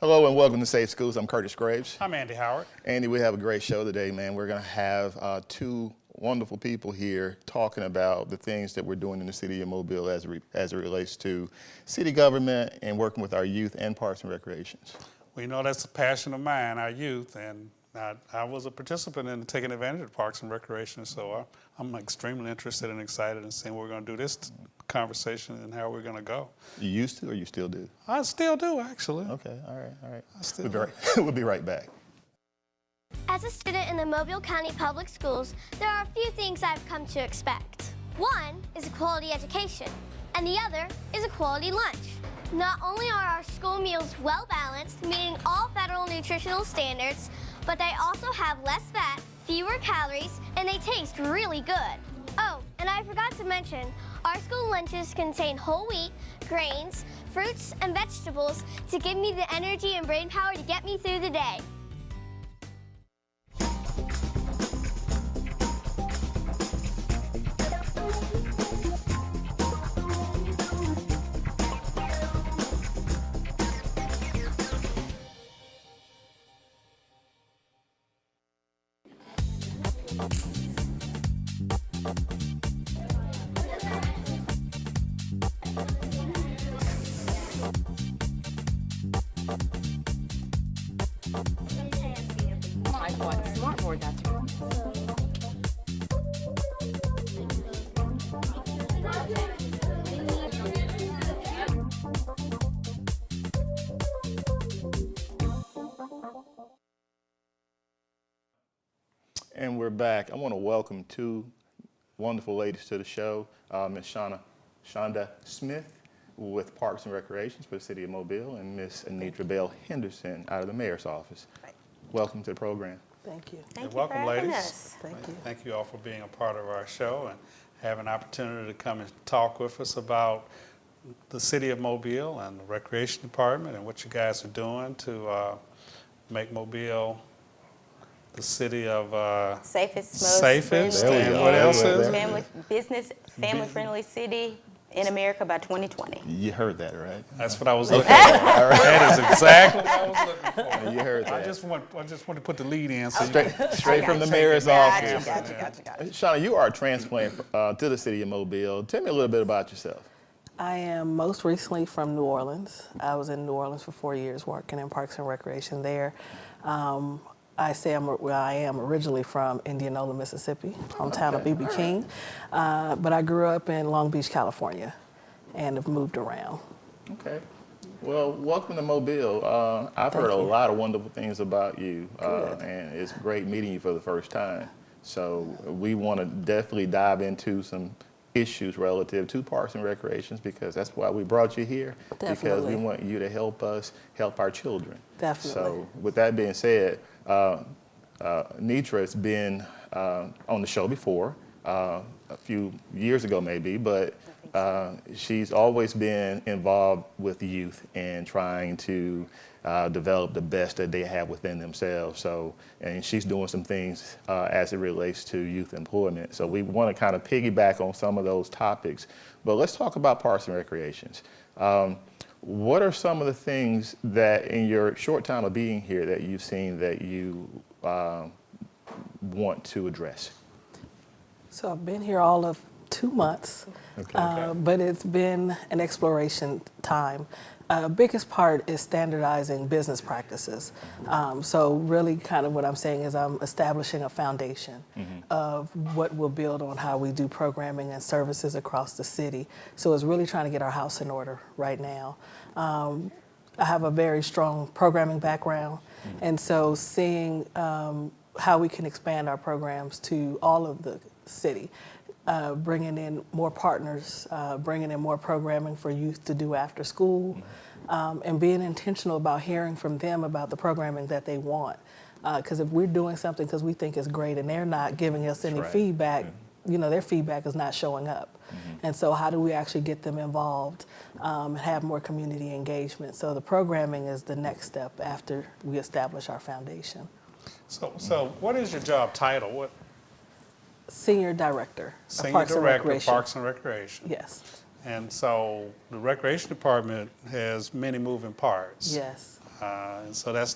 Hello and welcome to Safe Schools. I'm Curtis Graves. I'm Andy Howard. Andy, we have a great show today, man. We're going to have two wonderful people here talking about the things that we're doing in the city of Mobile as it relates to city government and working with our youth and parks and recreations. We know that's a passion of mine, our youth, and I was a participant in taking advantage of parks and recreation, so I'm extremely interested and excited in seeing what we're going to do this conversation and how we're going to go. You used to or you still do? I still do, actually. Okay, all right. I still We'll be right back. As a student in the Mobile County Public Schools, there are a few things I've come to expect. One is a quality education, and the other is a quality lunch. Not only are our school meals well balanced, meeting all federal nutritional standards, but they also have less fat, fewer calories, and they taste really good. Oh, and I forgot to mention, our school lunches contain whole wheat, grains, fruits, and vegetables to give me the energy and brain power to get me through the day. Smartboard, that's right. And we're back. I want to welcome two wonderful ladies to the show. Ms. Shonda Smith with Parks and Recreations for the City of Mobile, and Ms. Anitra Bell Henderson out of the Mayor's Office. Right. Welcome to the program. Thank you. Thank you welcome, for having ladies. us. Thank you. Thank you all for being a part of our show and having an opportunity to come and talk with us about the City of Mobile and the Recreation Department and what you guys are doing to make Mobile the city of Safest, most safest, friendly, and what else is it? Family-friendly city in America by 2020. You heard that, right? That's what I was looking for. That is exactly what I was looking for. You heard that. I just want to put the lead in. So Straight from the Mayor's Gotcha, Office. gotcha. Shauna, you are a transplant to the City of Mobile. Tell me a little bit about yourself. I am most recently from New Orleans. I was in New Orleans for 4 years working in Parks and Recreation there. I am originally from Indianola, Mississippi, hometown of B.B. King, but I grew up in Long Beach, California, and have moved around. Okay. Well, welcome to Mobile. I've heard a lot of wonderful things about you, and it's great meeting you for the first time. So we want to definitely dive into some issues relative to Parks and Recreations because that's why we brought you here. Definitely. Because we want you to help us help our children. Definitely. So with that being said, Nitra has been on the show before, a few years ago maybe, but she's always been involved with the youth and trying to develop the best that they have within themselves. So, and she's doing some things as it relates to youth employment. So we want to kind of piggyback on some of those topics. But let's talk about Parks and Recreations. What are some of the things that in your short time of being here that you've seen that you want to address? So I've been here all of 2 months, but it's been an exploration time. Biggest part is standardizing business practices. So really kind of what I'm saying is I'm establishing a foundation of what we'll build on how we do programming and services across the city. So it's really trying to get our house in order right now. I have a very strong programming background, and so seeing how we can expand our programs to all of the city. Bringing in more partners, bringing in more programming for youth to do after school, and being intentional about hearing from them about the programming that they want. Because if we're doing something because we think it's great and they're not giving us any feedback, you know, their feedback is not showing up. And so how do we actually get them involved and have more community engagement? So the programming is the next step after we establish our foundation. So what is your job title? Senior Director of Senior Parks and Director of Recreation. Parks and Recreation. Yes. And so the Recreation Department has many moving parts. Yes. And so that's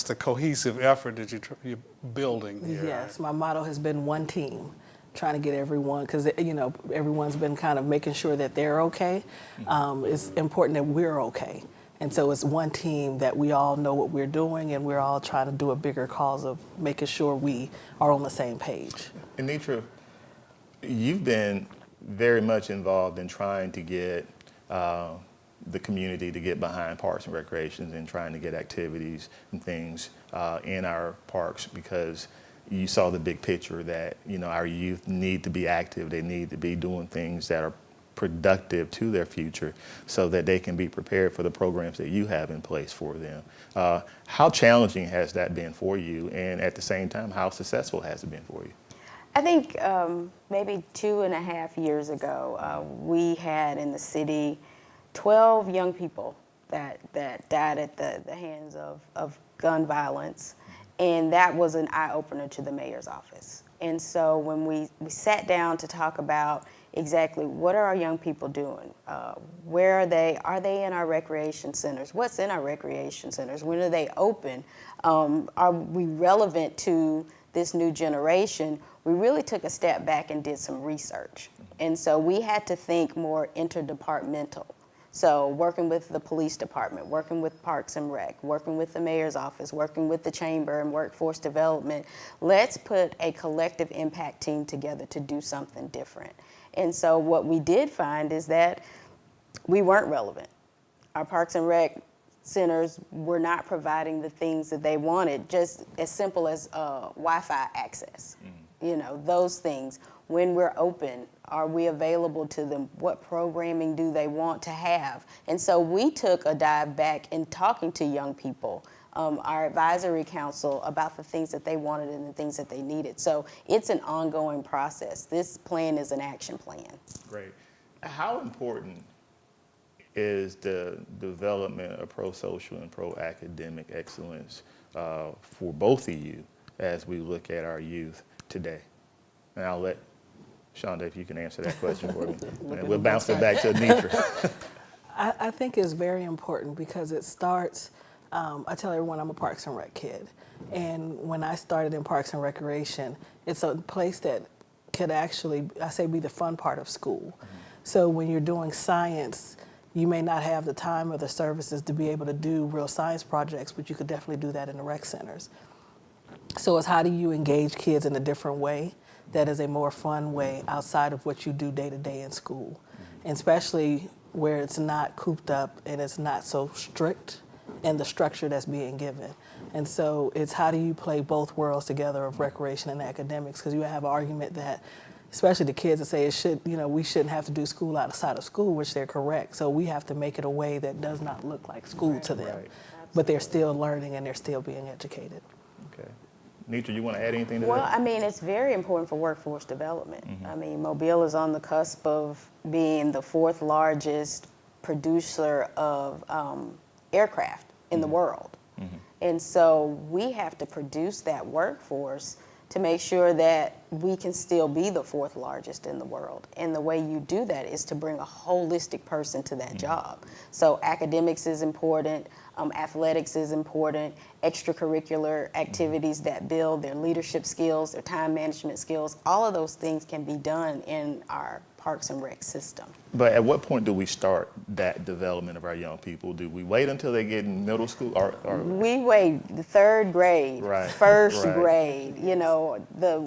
the cohesive effort that you're building here. Yes, my motto has been one team, trying to get everyone, because everyone's been kind of making sure that they're okay. It's important that we're okay. And so it's one team that we all know what we're doing, and we're all trying to do a bigger cause of making sure we are on the same page. Anitra, you've been very much involved in trying to get the community to get behind parks and recreations and trying to get activities and things in our parks, because you saw the big picture that our youth need to be active. They need to be doing things that are productive to their future so that they can be prepared for the programs that you have in place for them. How challenging has that been for you? And at the same time, how successful has it been for you? I think maybe 2.5 years ago, we had in the city 12 young people that died at the hands of gun violence. And that was an eye-opener to the mayor's office. And so when we sat down to talk about exactly what are our young people doing, where are they in our recreation centers, what's in our recreation centers, when are they open, are we relevant to this new generation, we really took a step back and did some research. And so we had to think more interdepartmental. So working with the police department, working with Parks and Rec, working with the mayor's office, working with the chamber and workforce development, let's put a collective impact team together to do something different. And so what we did find is that we weren't relevant. Our Parks and Rec centers were not providing the things that they wanted, just as simple as Wi-Fi access. Those things. When we're open, are we available to them? What programming do they want to have? And so we took a dive back in talking to young people, our advisory council, about the things that they wanted and the things that they needed. So it's an ongoing process. This plan is an action plan. Great. How important is the development of pro-social and pro-academic excellence for both of you as we look at our youth today? And I'll let Shonda, if you can answer that question for me. And we'll bounce it back to Anitra. I think it's very important because it starts, I tell everyone I'm a Parks and Rec kid. And when I started in Parks and Recreation, it's a place that could actually, I say, be the fun part of school. So when you're doing science, you may not have the time or the services to be able to do real science projects, but you could definitely do that in the rec centers. So it's how do you engage kids in a different way that is a more fun way outside of what you do day to day in school, and especially where it's not cooped up and it's not so strict in the structure that's being given. And so it's how do you play both worlds together of recreation and academics, because you have an argument that, especially the kids that say it should, we shouldn't have to do school outside of school, which they're correct. So we have to make it a way that does not look like school to them, but they're still learning and they're still being educated. Okay. Anitra, you want to add anything to that? Well, I mean, it's very important for workforce development. I mean, Mobile is on the cusp of being the 4th largest producer of aircraft in the world. And so we have to produce that workforce to make sure that we can still be the 4th largest in the world. And the way you do that is to bring a holistic person to that job. So academics is important, athletics is important, extracurricular activities that build their leadership skills, their time management skills, all of those things can be done in our Parks and Rec system. But at what point do we start that development of our young people? Do we wait until they get in middle school? Or we wait the 3rd grade, Right. 1st Right. grade,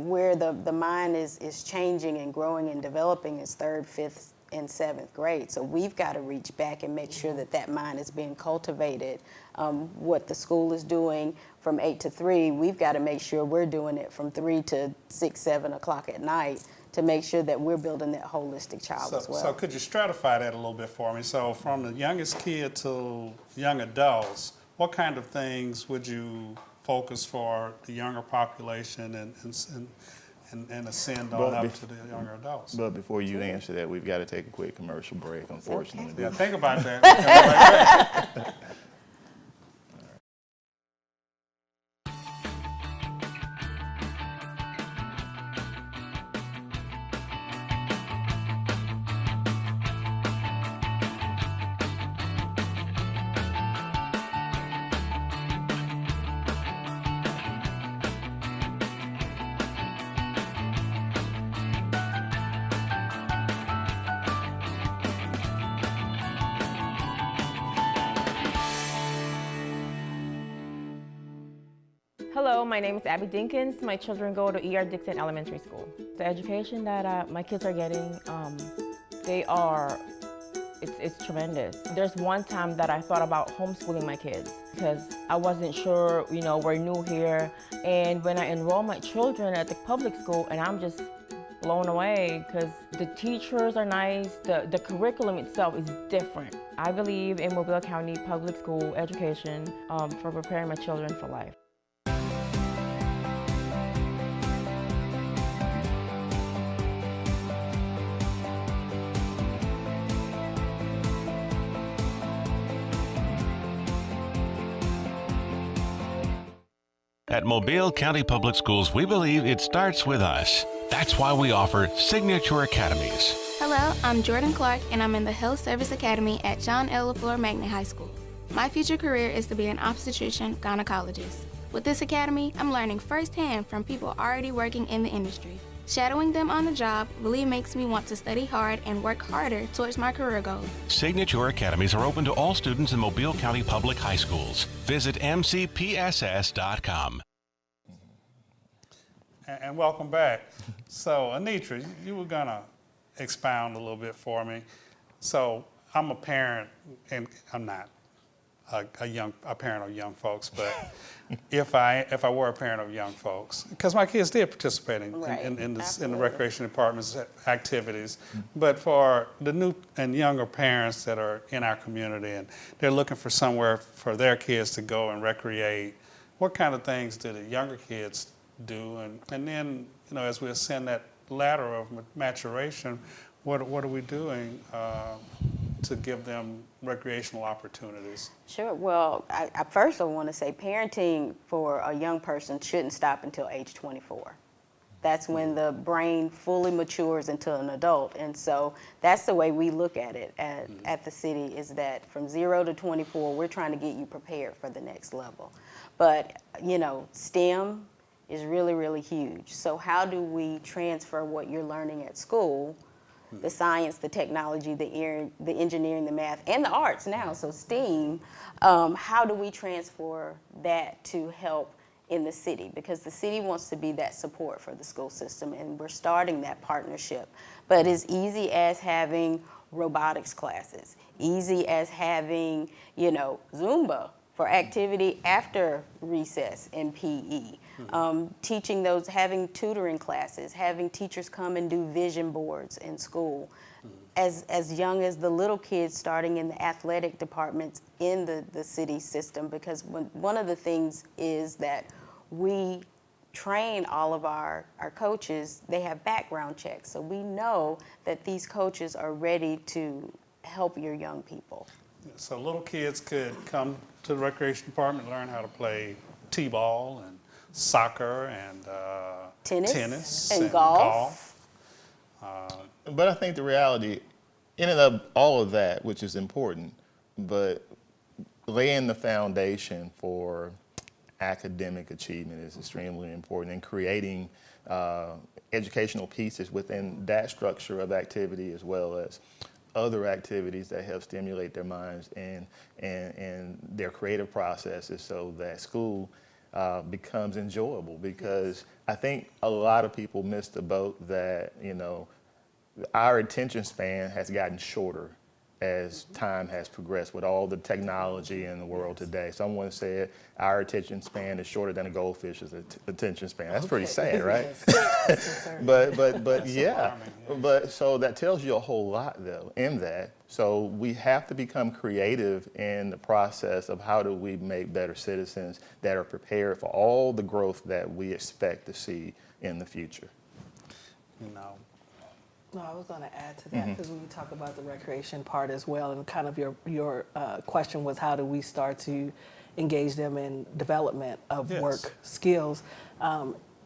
where the mind is changing and growing and developing is 3rd, 5th, and 7th grade. So we've got to reach back and make sure that mind is being cultivated. What the school is doing from 8 to 3, we've got to make sure we're doing it from 3 to 6, 7 o'clock at night to make sure that we're building that holistic child as well. So could you stratify that a little bit for me? So from the youngest kid to young adults, what kind of things would you focus for the younger population and ascend on up to the younger adults? But before you answer that, we've got to take a quick commercial break, unfortunately. Yeah, think about that. Hello, my name is Abby Dinkins. My children go to E.R. Dixon Elementary School. The education that my kids are getting, it's tremendous. There's one time that I thought about homeschooling my kids because I wasn't sure, we're new here. And when I enroll my children at the public school, and I'm just blown away because the teachers are nice, the curriculum itself is different. I believe in Mobile County public school education for preparing my children for life. At Mobile County Public Schools, we believe it starts with us. That's why we offer Signature Academies. Hello, I'm Jordan Clark, and I'm in the Health Service Academy at John L. LaFleur Magnet High School. My future career is to be an obstetrician gynecologist. With this academy, I'm learning firsthand from people already working in the industry. Shadowing them on the job really makes me want to study hard and work harder towards my career goals. Signature Academies are open to all students in Mobile County Public High Schools. Visit mcpss.com. And welcome back. So, Anitra, you were gonna expound a little bit for me. So, I'm a parent, and I'm not a parent of young folks, but if I were a parent of young folks, because my kids did participate in the recreation department's activities, but for the new and younger parents that are in our community and they're looking for somewhere for their kids to go and recreate, what kind of things do the younger kids do? And then, as we ascend that ladder of maturation, what are we doing to give them recreational opportunities? Sure. Well, I first want to say parenting for a young person shouldn't stop until age 24. That's when the brain fully matures into an adult. And so that's the way we look at it at the city, is that from 0 to 24, we're trying to get you prepared for the next level. But, STEM is really, really huge. So how do we transfer what you're learning at school, the science, the technology, the engineering, the math, and the arts now, so STEAM, how do we transfer that to help in the city? Because the city wants to be that support for the school system, and we're starting that partnership. But as easy as having robotics classes, easy as having, Zumba for activity after recess in PE, teaching those, having tutoring classes, having teachers come and do vision boards in school, as young as the little kids starting in the athletic departments in the city system, because one of the things is that we train all of our coaches, they have background checks, so we know that these coaches are ready to help your young people. So little kids could come to the recreation department and learn how to play t-ball and soccer and tennis and golf. But I think the reality, in and of all of that, which is important, but laying the foundation for academic achievement is extremely important, and creating educational pieces within that structure of activity, as well as other activities that help stimulate their minds and their creative processes, so that school becomes enjoyable. Because I think a lot of people miss the boat that, our attention span has gotten shorter as time has progressed with all the technology in the world today. Someone said our attention span is shorter than a goldfish's attention span. That's pretty sad, right? but yeah. But so that tells you a whole lot, though, in that. So we have to become creative in the process of how do we make better citizens that are prepared for all the growth that we expect to see in the future. No, I was going to add to that, because when you talk about the recreation part as well, and kind of your question was how do we start to engage them in development of work skills.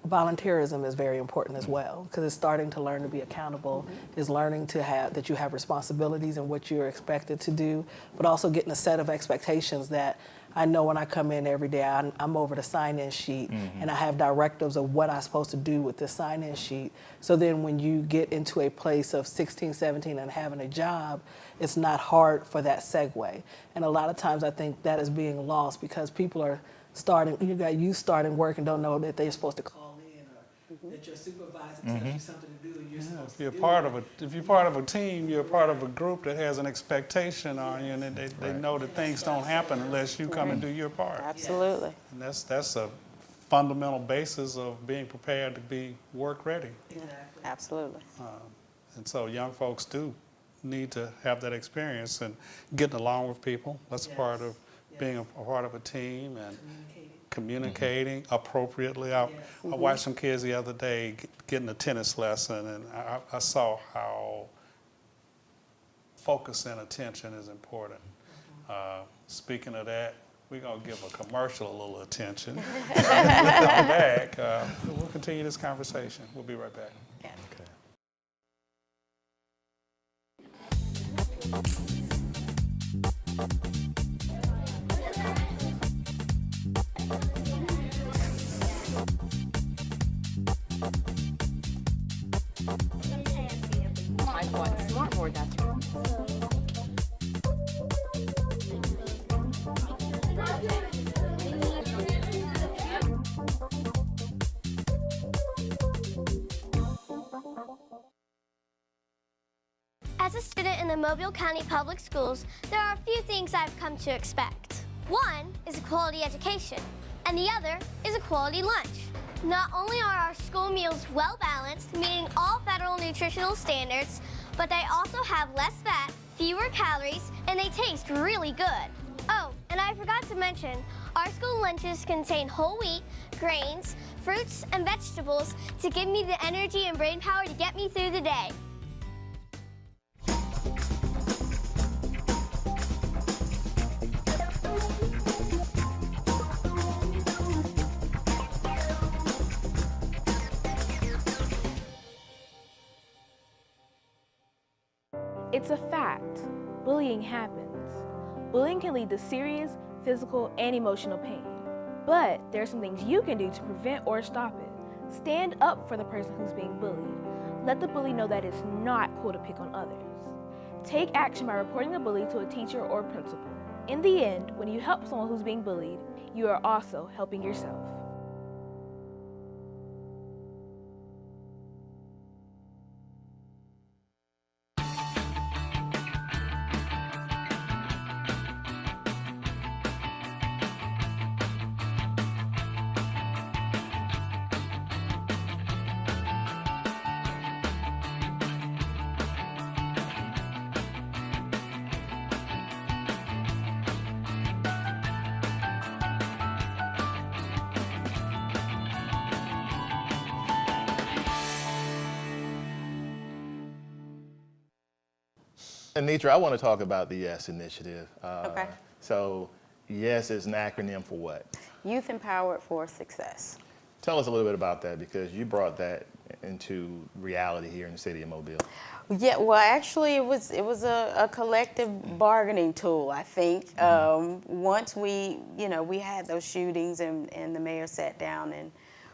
Volunteerism is very important as well, because it's starting to learn to be accountable, is learning to have that you have responsibilities and what you're expected to do, but also getting a set of expectations that I know when I come in every day, I'm over the sign-in sheet, and I have directives of what I'm supposed to do with this sign-in sheet. So then when you get into a place of 16, 17 and having a job, it's not hard for that segue. And a lot of times I think that is being lost because people are starting, you got youth starting work and don't know that they're supposed to call in, or that your supervisor tells you something to do and you're supposed If to you're do part it. of if you're part of a team, you're part of a group that has an expectation on you, and they know that things don't happen unless you come and do your part. Absolutely. And that's a fundamental basis of being prepared to be work ready. Exactly. Absolutely. And so young folks do need to have that experience and getting along with people. That's part of being a part of a team and communicating appropriately. I watched some kids the other day getting a tennis lesson, and I saw how focus and attention is important. Speaking of that, we're going to give a commercial a little attention. When we come back, we'll continue this conversation. We'll be right back. Smartboard, that's right. As a student in the Mobile County Public Schools, there are a few things I've come to expect. One is a quality education, and the other is a quality lunch. Not only are our school meals well balanced, meeting all federal nutritional standards, but they also have less fat, fewer calories, and they taste really good. Oh, and I forgot to mention, our school lunches contain whole wheat, grains, fruits, and vegetables to give me the energy and brain power to get me through the day. It's a fact. Bullying happens. Bullying can lead to serious physical and emotional pain. But there are some things you can do to prevent or stop it. Stand up for the person who's being bullied. Let the bully know that it's not cool to pick on others. Take action by reporting the bully to a teacher or principal. In the end, when you help someone who's being bullied, you are also helping yourself. Anitra, I want to talk about the YES initiative. Okay. So YES is an acronym for what? Youth Empowered for Success. Tell us a little bit about that, because you brought that into reality here in the city of Mobile. Yeah, well, actually, it was a collective bargaining tool, I think. Once we had those shootings and the mayor sat down, and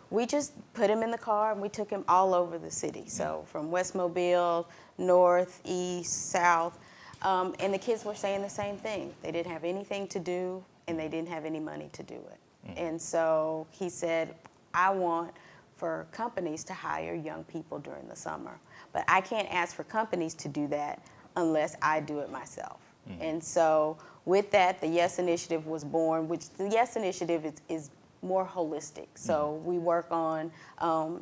we just put him in the car and we took him all over the city. So from West Mobile, north, east, south, and the kids were saying the same thing. They didn't have anything to do and they didn't have any money to do it. And so he said, I want for companies to hire young people during the summer. But I can't ask for companies to do that unless I do it myself. And so with that, the YES Initiative was born, which the YES Initiative is more holistic. So we work on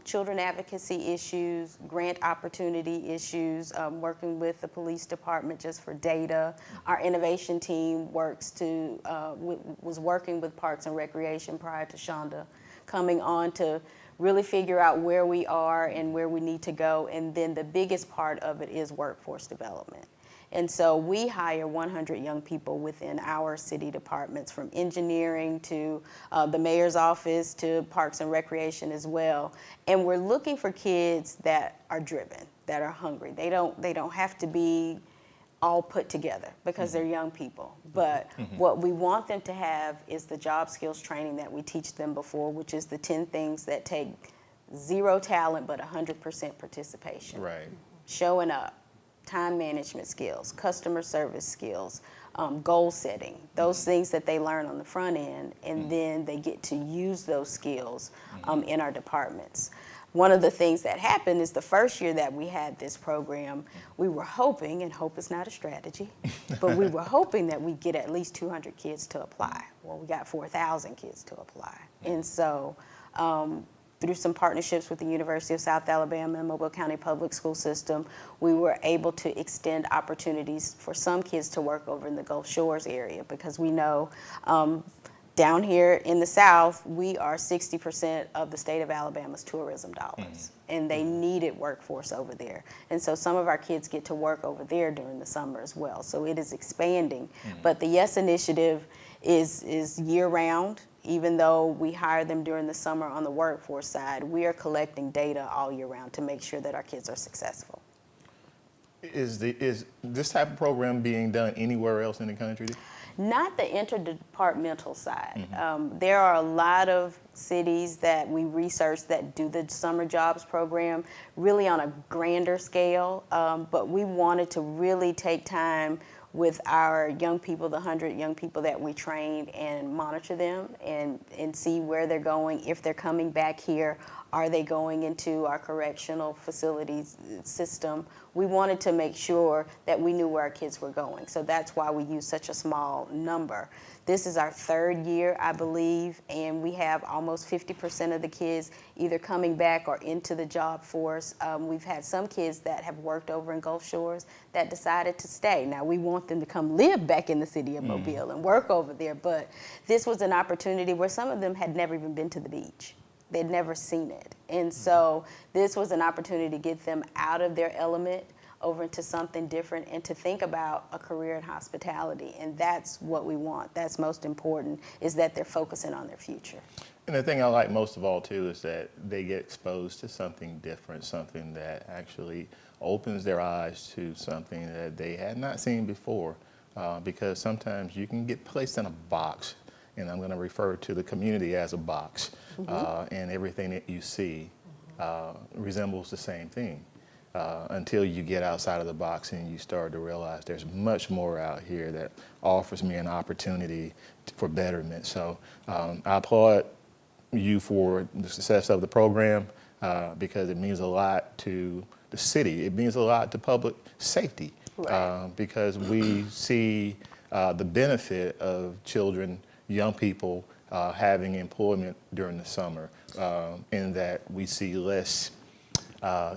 children advocacy issues, grant opportunity issues, working with the police department just for data. Our innovation team was working with Parks and Recreation prior to Shonda coming on to really figure out where we are and where we need to go. And then the biggest part of it is workforce development. And so we hire 100 young people within our city departments, from engineering to the mayor's office to Parks and Recreation as well. And we're looking for kids that are driven, that are hungry. They don't have to be all put together because they're young people. But what we want them to have is the job skills training that we teach them before, which is the 10 things that take zero talent but 100% participation. Right. Showing up, time management skills, customer service skills, goal setting, those things that they learn on the front end, and then they get to use those skills in our departments. One of the things that happened is the first year that we had this program, we were hoping, and hope is not a strategy, but we were hoping that we'd get at least 200 kids to apply. Well, we got 4,000 kids to apply. And so through some partnerships with the University of South Alabama and Mobile County Public School System, we were able to extend opportunities for some kids to work over in the Gulf Shores area, because we know down here in the South, we are 60% of the state of Alabama's tourism dollars, and they needed workforce over there. And so some of our kids get to work over there during the summer as well. So it is expanding. But the YES initiative is year-round. Even though we hire them during the summer on the workforce side, we are collecting data all year round to make sure that our kids are successful. Is this type of program being done anywhere else in the country? Not the interdepartmental side. There are a lot of cities that we research that do the summer jobs program really on a grander scale, but we wanted to really take time with our young people, the 100 young people that we train, and monitor them and see where they're going. If they're coming back here, are they going into our correctional facilities system? We wanted to make sure that we knew where our kids were going. So that's why we use such a small number. This is our third year, I believe, and we have almost 50% of the kids either coming back or into the job force. We've had some kids that have worked over in Gulf Shores that decided to stay. Now, we want them to come live back in the city of Mobile and work over there, but this was an opportunity where some of them had never even been to the beach. They'd never seen it. And so this was an opportunity to get them out of their element over into something different and to think about a career in hospitality. And that's what we want. That's most important, is that they're focusing on their future. And the thing I like most of all, too, is that they get exposed to something different, something that actually opens their eyes to something that they had not seen before. Because sometimes you can get placed in a box, and I'm going to refer to the community as a box, and everything that you see resembles the same thing. Until you get outside of the box and you start to realize there's much more out here that offers me an opportunity for betterment. So I applaud you for the success of the program because it means a lot to the city. It means a lot to public safety because we see the benefit of children, young people having employment during the summer in that we see less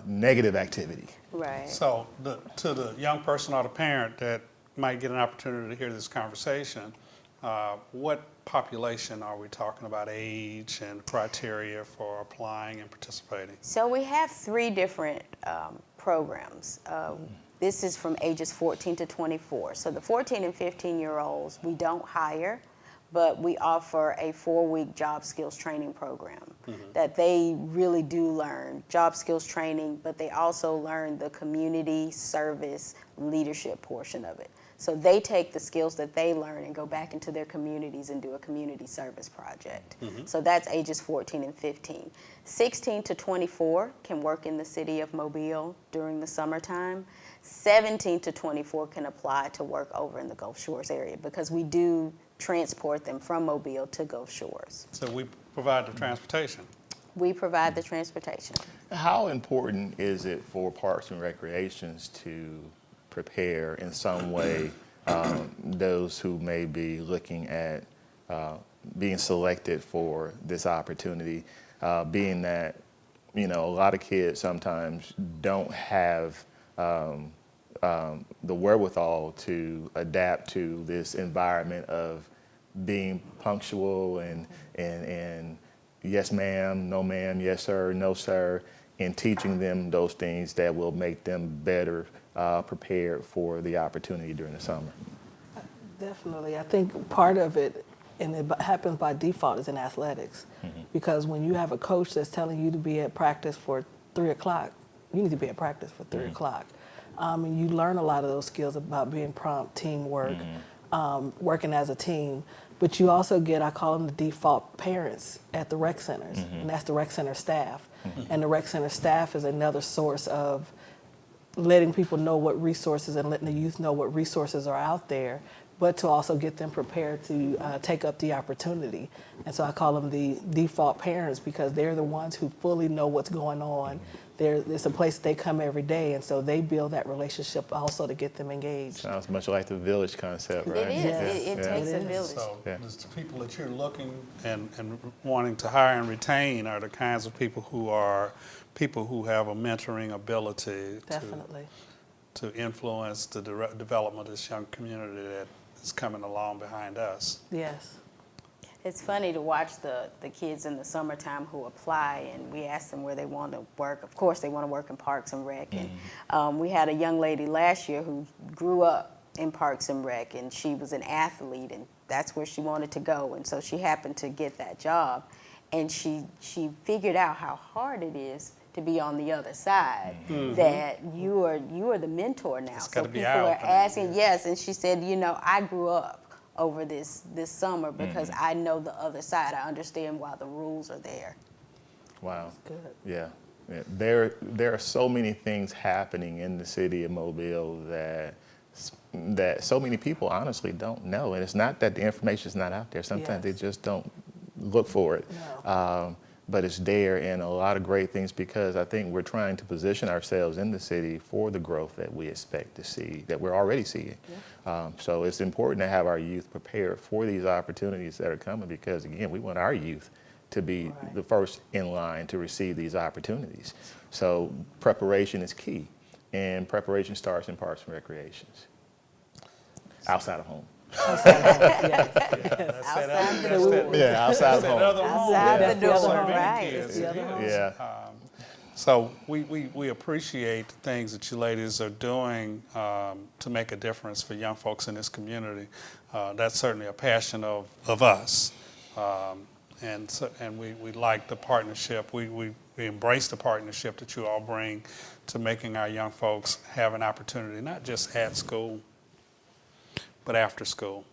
negative activity. Right. So to the young person or the parent that might get an opportunity to hear this conversation, what population are we talking about, age and criteria for applying and participating? So we have 3 different programs. This is from ages 14 to 24. So the 14 and 15-year-olds, we don't hire, but we offer a 4-week job skills training program that they really do learn job skills training, but they also learn the community service leadership portion of it. So they take the skills that they learn and go back into their communities and do a community service project. So that's ages 14 and 15. 16 to 24 can work in the city of Mobile during the summertime. 17 to 24 can apply to work over in the Gulf Shores area because we do transport them from Mobile to Gulf Shores. So we provide the transportation. We provide the transportation. How important is it for Parks and Recreations to prepare in some way those who may be looking at being selected for this opportunity, being that, you know, a lot of kids sometimes don't have the wherewithal to adapt to this environment of being punctual and yes ma'am, no ma'am, yes sir, no sir, and teaching them those things that will make them better prepared for the opportunity during the summer. Definitely. I think part of it, and it happens by default, is in athletics. Because when you have a coach that's telling you to be at practice for 3 o'clock, you need to be at practice for 3 o'clock. And you learn a lot of those skills about being prompt, teamwork, working as a team. But you also get, I call them the default parents at the rec centers, and that's the rec center staff. And the rec center staff is another source of letting people know what resources and letting the youth know what resources are out there but to also get them prepared to take up the opportunity. And so I call them the default parents because they're the ones who fully know what's going on. It's a place they come every day, and so they build that relationship also to get them engaged. Sounds much like the village concept, right? It is. Yes. It takes a village. So Yeah. the people that you're looking and wanting to hire and retain are the kinds of people who have a mentoring ability Definitely. to influence the development of this young community that is coming along behind us. Yes. It's funny to watch the kids in the summertime who apply, and we ask them where they want to work. Of course, they want to work in Parks and Rec. And we had a young lady last year who grew up in Parks and Rec, and she was an athlete, and that's where she wanted to go. And so she happened to get that job, and she figured out how hard it is to be on the other side. That you are the mentor now. It's So gotta be people are eye-opening, asking, yes, and she said, I grew up over this summer because I know the other side. I understand why the rules are there. Wow. Good. Yeah. There are so many things happening in the city of Mobile that so many people honestly don't know. And it's not that the information is not out there. Sometimes they just don't look for it. No. But it's there, and a lot of great things, because I think we're trying to position ourselves in the city for the growth that we expect to see, that we're already seeing. So it's important to have our youth prepared for these opportunities that are coming, because again, we want our youth to be the first in line to receive these opportunities. So preparation is key, and preparation starts in parks and recreations, outside of home. Yes. Outside the door. Yeah, outside of home. Outside the That's the door, other home. right. Kids. the other home. Yeah. So we appreciate the things that you ladies are doing to make a difference for young folks in this community. That's certainly a passion of us, and we like the partnership. We embrace the partnership that you all bring to making our young folks have an opportunity, not just at school, but after school.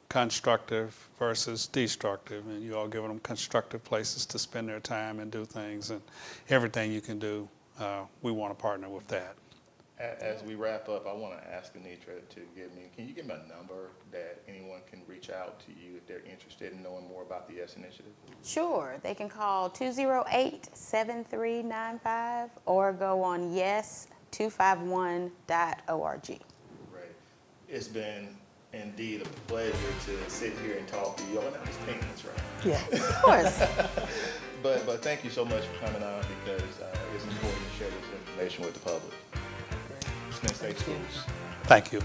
Constructive versus destructive, and you all giving them constructive places to spend their time and do things, and everything you can do, we want to partner with that. As we wrap up, I want to ask Anitra can you give me a number that anyone can reach out to you if they're interested in knowing more about the YES initiative? Sure. They can call 208-7395 or go on yes251.org. Great. It's been indeed a pleasure to sit here and talk to you. Y'all know it's painless, right? Yes. Of course. But thank you so much for coming on, because it's important to share this information with the public. Smith State Schools. Thank you.